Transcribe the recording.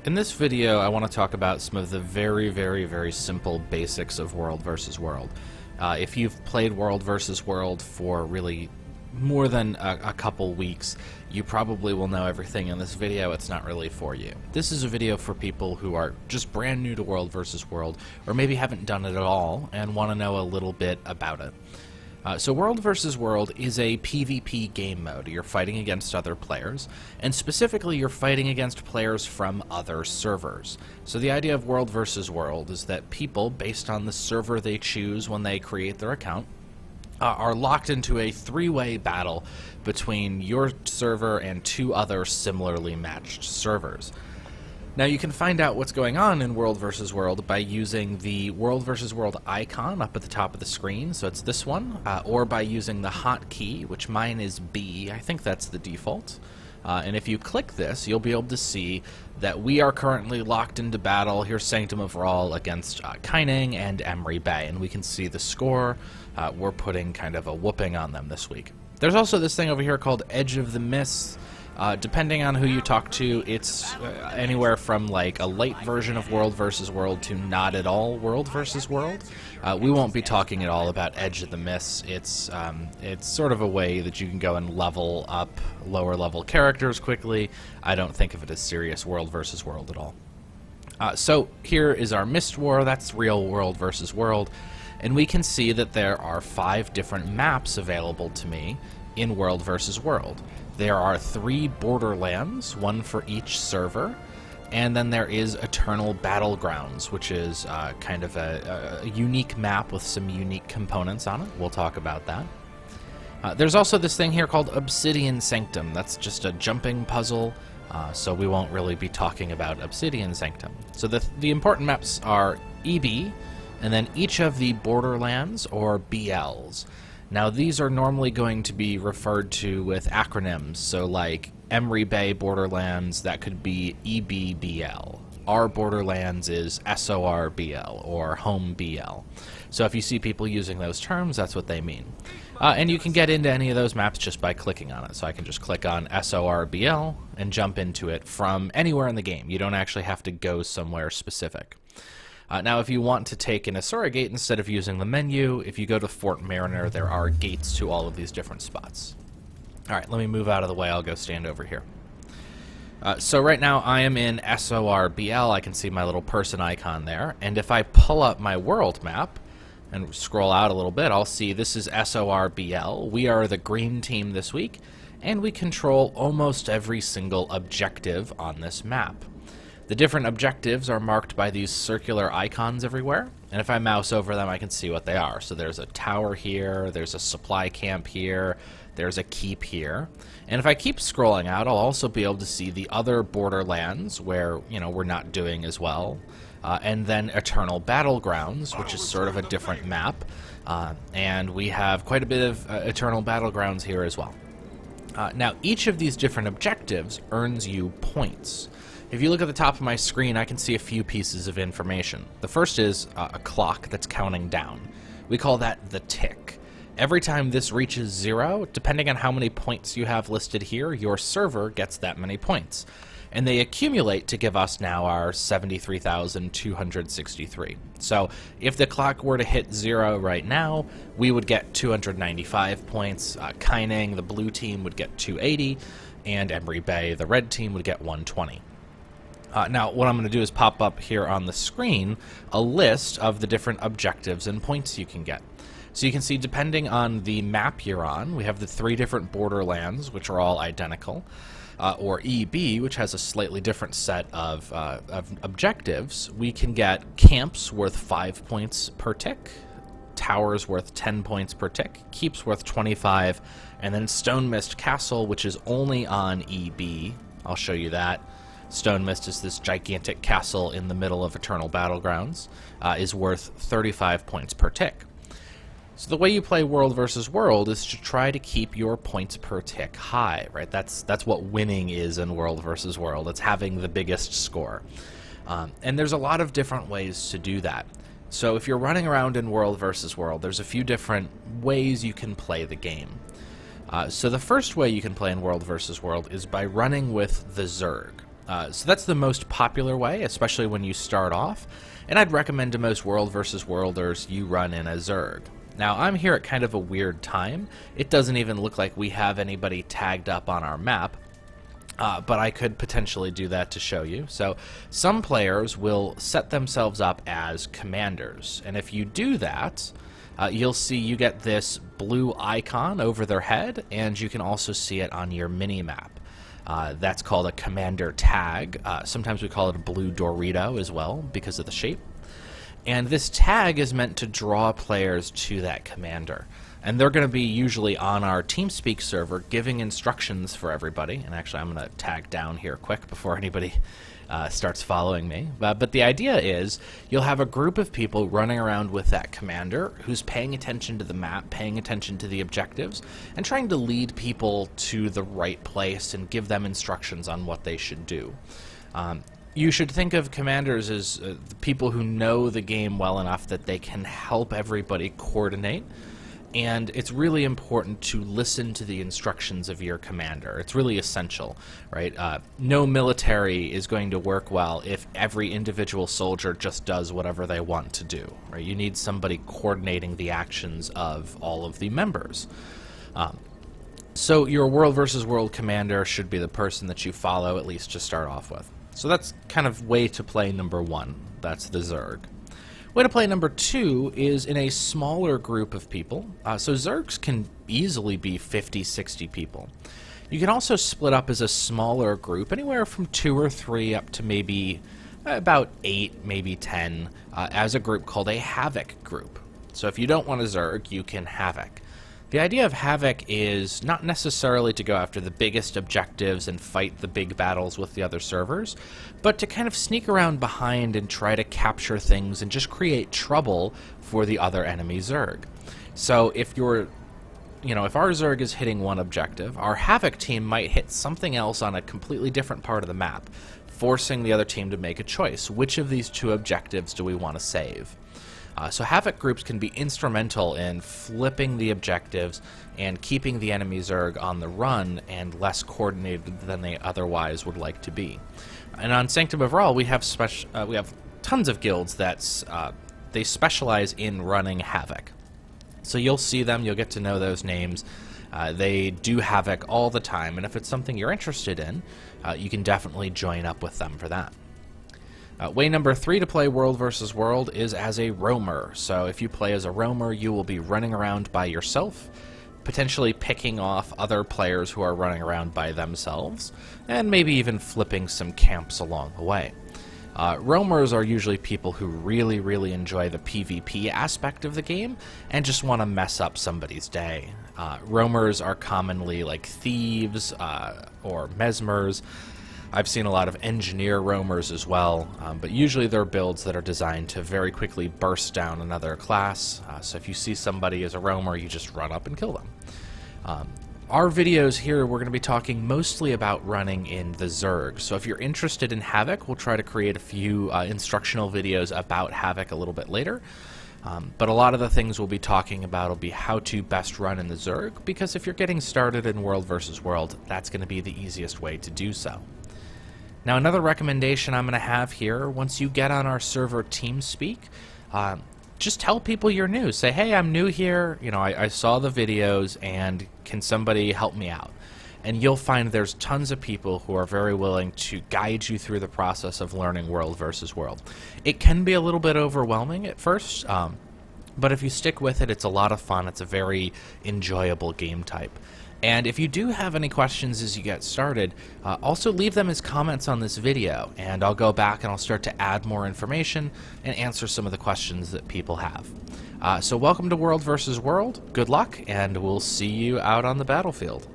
In this video, I want to talk about some of the very simple basics of World versus World. If you've played World versus World for really more than a couple weeks, you probably will know everything in this video. It's not really for you. This is a video for people who are just brand new to World versus World, or maybe haven't done it at all and want to know a little bit about it. So World versus World is a PvP game mode. You're fighting against other players, and specifically you're fighting against players from other servers. So the idea of World versus World is that people, based on the server they choose when they create their account, are locked into a three-way battle between your server and two other similarly matched servers. Now you can find out what's going on in World vs. World by using the World vs. World icon up at the top of the screen, so it's this one, or by using the hotkey, which mine is B. I think that's the default. And if you click this, you'll be able to see that we are currently locked into battle. Here's Sanctum of Rawl against Kaining and Emery Bay, and we can see the score. We're putting kind of a whooping on them this week. There's also this thing over here called Edge of the Mists. Depending on who you talk to, it's anywhere from like a light version of World versus World to not at all World versus World. We won't be talking at all about Edge of the Mists. It's sort of a way that you can go and level up lower level characters quickly. I don't think of it as serious World versus World at all. So here is our Mist War. That's real World versus World. And we can see that there are 5 different maps available to me in World versus World. There are 3 borderlands, one for each server, and then there is Eternal Battlegrounds, which is kind of a unique map with some unique components on it. We'll talk about that. There's also this thing here called Obsidian Sanctum. That's just a jumping puzzle, so we won't really be talking about Obsidian Sanctum. So the important maps are EB, and then each of the borderlands, or BLs. Now, these are normally going to be referred to with acronyms, so like Emery Bay Borderlands, that could be EBBL. Our Borderlands is SORBL, or Home BL. So if you see people using those terms, that's what they mean. And you can get into any of those maps just by clicking on it. So I can just click on SORBL and jump into it from anywhere in the game. You don't actually have to go somewhere specific. Now, if you want to take an Asura gate instead of using the menu, if you go to Fort Mariner, there are gates to all of these different spots. All right, let me move out of the way. I'll go stand over here. So right now, I am in SORBL. I can see my little person icon there. And if I pull up my world map and scroll out a little bit, I'll see this is SORBL. We are the green team this week, and we control almost every single objective on this map. The different objectives are marked by these circular icons everywhere, and if I mouse over them, I can see what they are. So there's a tower here, there's a supply camp here, there's a keep here. And if I keep scrolling out, I'll also be able to see the other borderlands where, you know, we're not doing as well. And then Eternal Battlegrounds, which is sort of a different map. And we have quite a bit of Eternal Battlegrounds here as well. Now, each of these different objectives earns you points. If you look at the top of my screen, I can see a few pieces of information. The first is a clock that's counting down. We call that the tick. Every time this reaches 0, depending on how many points you have listed here, your server gets that many points. And they accumulate to give us now our 73,263. So if the clock were to hit 0 right now, we would get 295 points. Kaining, the blue team, would get 280, and Emery Bay, the red team, would get 120. Now, what I'm going to do is pop up here on the screen a list of the different objectives and points you can get. So you can see, depending on the map you're on, we have the 3 different borderlands, which are all identical, or EB, which has a slightly different set of objectives. We can get camps worth 5 points per tick, towers worth 10 points per tick, keeps worth 25, and then Stone Mist Castle, which is only on EB. I'll show you that. Stone Mist is this gigantic castle in the middle of Eternal Battlegrounds, is worth 35 points per tick. So the way you play World versus World is to try to keep your points per tick high, right? That's what winning is in World versus World. It's having the biggest score. And there's a lot of different ways to do that. So if you're running around in World versus World, there's a few different ways you can play the game. So the first way you can play in World versus World is by running with the Zerg. So that's the most popular way, especially when you start off, and I'd recommend to most World versus Worlders you run in a Zerg. Now, I'm here at kind of a weird time. It doesn't even look like we have anybody tagged up on our map, but I could potentially do that to show you. So some players will set themselves up as commanders, and if you do that, you'll see you get this blue icon over their head, and you can also see it on your mini-map. That's called a commander tag. Sometimes we call it a blue Dorito as well because of the shape. And this tag is meant to draw players to that commander. And they're going to be usually on our TeamSpeak server giving instructions for everybody. And actually, I'm going to tag down here quick before anybody starts following me. But the idea is you'll have a group of people running around with that commander who's paying attention to the map, paying attention to the objectives, and trying to lead people to the right place and give them instructions on what they should do. You should think of commanders as the people who know the game well enough that they can help everybody coordinate. And it's really important to listen to the instructions of your commander. It's really essential, right? No military is going to work well if every individual soldier just does whatever they want to do, right? You need somebody coordinating the actions of all of the members. So your World versus World commander should be the person that you follow, at least to start off with. So that's kind of way to play number one. That's the Zerg. Way to play number two is in a smaller group of people. So Zergs can easily be 50, 60 people. You can also split up as a smaller group, anywhere from 2 or 3 up to maybe about 8, maybe 10, as a group called a Havoc group. So if you don't want a Zerg, you can Havoc. The idea of Havoc is not necessarily to go after the biggest objectives and fight the big battles with the other servers, but to kind of sneak around behind and try to capture things and just create trouble for the other enemy Zerg. So if our Zerg is hitting one objective, our Havoc team might hit something else on a completely different part of the map, forcing the other team to make a choice. Which of these two objectives do we want to save? So Havoc groups can be instrumental in flipping the objectives and keeping the enemy Zerg on the run and less coordinated than they otherwise would like to be. And on Sanctum of Raw, we have tons of guilds that they specialize in running Havoc. So you'll see them, you'll get to know those names. They do Havoc all the time, and if it's something you're interested in, you can definitely join up with them for that. Way number 3 to play World versus World is as a roamer. So if you play as a roamer, you will be running around by yourself, potentially picking off other players who are running around by themselves, and maybe even flipping some camps along the way. Roamers are usually people who really, really enjoy the PvP aspect of the game and just want to mess up somebody's day. Roamers are commonly like thieves or mesmers. I've seen a lot of engineer roamers as well, but usually they're builds that are designed to very quickly burst down another class. So if you see somebody as a roamer, you just run up and kill them. Our videos here, we're going to be talking mostly about running in the Zerg. So if you're interested in Havoc, we'll try to create a few instructional videos about Havoc a little bit later. But a lot of the things we'll be talking about will be how to best run in the Zerg, because if you're getting started in World versus World, that's going to be the easiest way to do so. Now, another recommendation I'm going to have here, once you get on our server TeamSpeak, just tell people you're new. Say, hey, I'm new here, I saw the videos, and can somebody help me out? And you'll find there's tons of people who are very willing to guide you through the process of learning World versus World. It can be a little bit overwhelming at first, but if you stick with it, it's a lot of fun. It's a very enjoyable game type. And if you do have any questions as you get started, also leave them as comments on this video, and I'll go back and I'll start to add more information and answer some of the questions that people have. So welcome to World versus World, good luck, and we'll see you out on the battlefield.